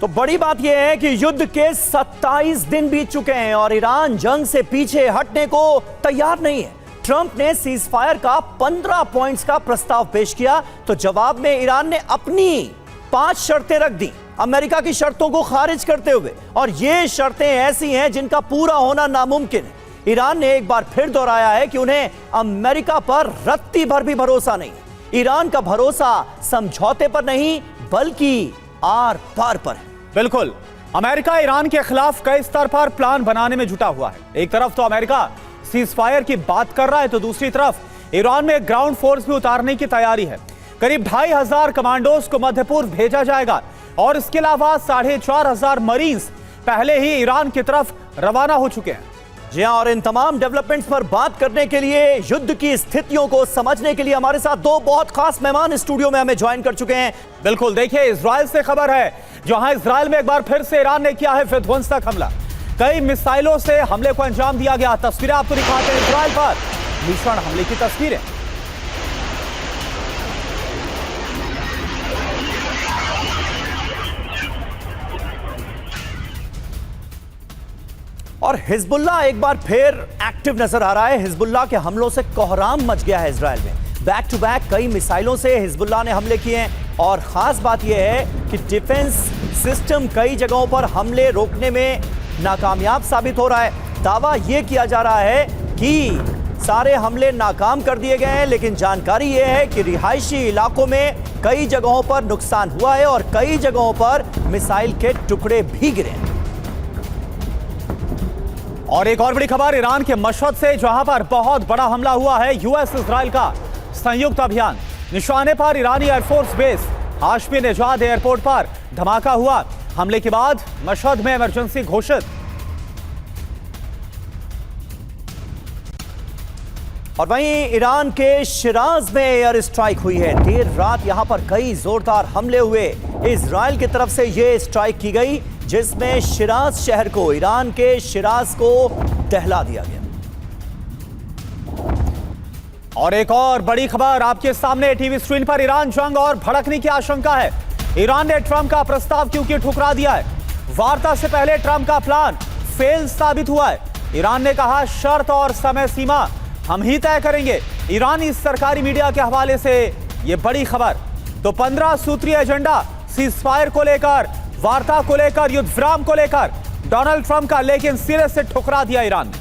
तो बड़ी बात यह है कि युद्ध के 27 दिन बीत चुके हैं और ईरान जंग से पीछे हटने को तैयार नहीं है। ट्रंप ने सीज फायर का 15 पॉइंट्स का प्रस्ताव पेश किया तो जवाब में ईरान ने अपनी 5 शर्तें रख दी, अमेरिका की शर्तों को खारिज करते हुए। और ये शर्तें ऐसी हैं जिनका पूरा होना नामुमकिन है। ईरान ने एक बार फिर दोहराया है कि उन्हें अमेरिका पर रत्ती भर भी भरोसा नहीं। ईरान का भरोसा समझौते पर नहीं बल्कि आर पार पर है। बिल्कुल, अमेरिका ईरान के खिलाफ कई स्तर पर प्लान बनाने में जुटा हुआ है। एक तरफ तो अमेरिका सीज फायर की बात कर रहा है तो दूसरी तरफ ईरान में ग्राउंड फोर्स भी उतारने की तैयारी है। करीब 2500 कमांडोज को मध्य पूर्व भेजा जाएगा और इसके अलावा 4500 मरीन्स पहले ही ईरान की तरफ रवाना हो चुके हैं। जी हां, और इन तमाम डेवलपमेंट्स पर बात करने के लिए, युद्ध की स्थितियों को समझने के लिए हमारे साथ दो बहुत खास मेहमान स्टूडियो में हमें ज्वाइन कर चुके हैं। बिल्कुल, देखिए इजराइल से खबर है, जहां इजराइल में एक बार फिर से ईरान ने किया है विध्वंसक हमला। कई मिसाइलों से हमले को अंजाम दिया गया। तस्वीरें आपको दिखाते हैं इजराइल पर भीषण हमले की तस्वीरें। और हिजबुल्लाह एक बार फिर एक्टिव नजर आ रहा है। हिजबुल्लाह के हमलों से कोहराम मच गया है इजराइल में। बैक टू बैक कई मिसाइलों से हिजबुल्लाह ने हमले किए हैं और खास बात यह है कि डिफेंस सिस्टम कई जगहों पर हमले रोकने में नाकामयाब साबित हो रहा है। दावा यह किया जा रहा है कि सारे हमले नाकाम कर दिए गए हैं, लेकिन जानकारी यह है कि रिहायशी इलाकों में कई जगहों पर नुकसान हुआ है और कई जगहों पर मिसाइल के टुकड़े भी गिरे हैं। और एक और बड़ी खबर ईरान के मशहद से, जहां पर बहुत बड़ा हमला हुआ है। यूएस इजराइल का संयुक्त अभियान, निशाने पर ईरानी एयरफोर्स बेस हाशमी नेजाद एयरपोर्ट पर धमाका हुआ। हमले के बाद मशहद में इमरजेंसी घोषित। और वहीं ईरान के शिराज में एयर स्ट्राइक हुई है। देर रात यहां पर कई जोरदार हमले हुए। इजराइल की तरफ से यह स्ट्राइक की गई जिसमें शिराज शहर को, ईरान के शिराज को दहला दिया गया। और एक और बड़ी खबर आपके सामने टीवी स्क्रीन पर, ईरान जंग और भड़कने की आशंका है। ईरान ने ट्रंप का प्रस्ताव क्योंकि ठुकरा दिया है। वार्ता से पहले ट्रंप का प्लान फेल साबित हुआ है। ईरान ने कहा शर्त और समय सीमा हम ही तय करेंगे। ईरानी सरकारी मीडिया के हवाले से यह बड़ी खबर। तो 15 सूत्रीय एजेंडा सीज फायर को लेकर, वार्ता को लेकर, युद्ध विराम को लेकर डोनाल्ड ट्रंप का, लेकिन सिरे से ठुकरा दिया ईरान।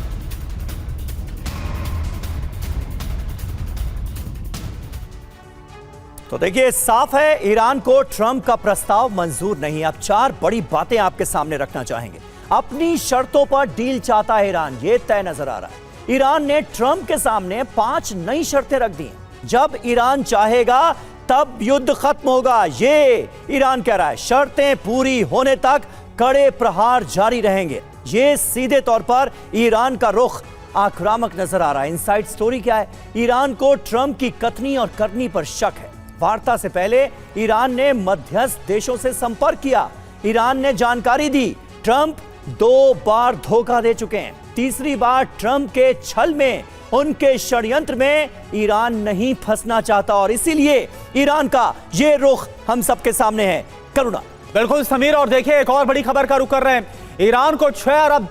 तो देखिए साफ है ईरान को ट्रंप का प्रस्ताव मंजूर नहीं। अब 4 बड़ी बातें आपके सामने रखना चाहेंगे। अपनी शर्तों पर डील चाहता है ईरान, यह तय नजर आ रहा है। ईरान ने ट्रंप के सामने 5 नई शर्तें रख दी। जब ईरान चाहेगा तब युद्ध खत्म होगा, ये ईरान कह रहा है। शर्तें पूरी होने तक कड़े प्रहार जारी रहेंगे। ये सीधे तौर पर ईरान का रुख आक्रामक नजर आ रहा है। इनसाइड स्टोरी क्या है? ईरान को ट्रंप की कथनी और करनी पर शक है। वार्ता से पहले ईरान ने मध्यस्थ देशों से संपर्क किया। ईरान ने जानकारी दी ट्रंप 2 बार धोखा दे चुके हैं। तीसरी बार ट्रंप के छल में, उनके षड्यंत्र में ईरान नहीं फंसना चाहता और इसीलिए ईरान का ये रुख हम सबके सामने है। करुणा। बिल्कुल समीर, और देखिए एक और बड़ी खबर का रुख कर रहे हैं। ईरान को 6 अरब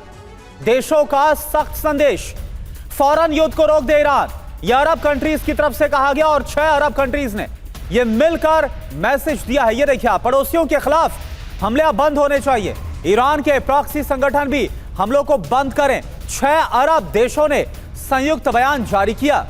देशों का सख्त संदेश, फौरन युद्ध को रोक दे ईरान। यह अरब कंट्रीज की तरफ से कहा गया और 6 अरब कंट्रीज ने यह मिलकर मैसेज दिया है। ये देखिए, पड़ोसियों के खिलाफ हमले अब बंद होने चाहिए। ईरान के प्रॉक्सी संगठन भी हमलों को बंद करें। 6 अरब देशों ने संयुक्त बयान जारी किया।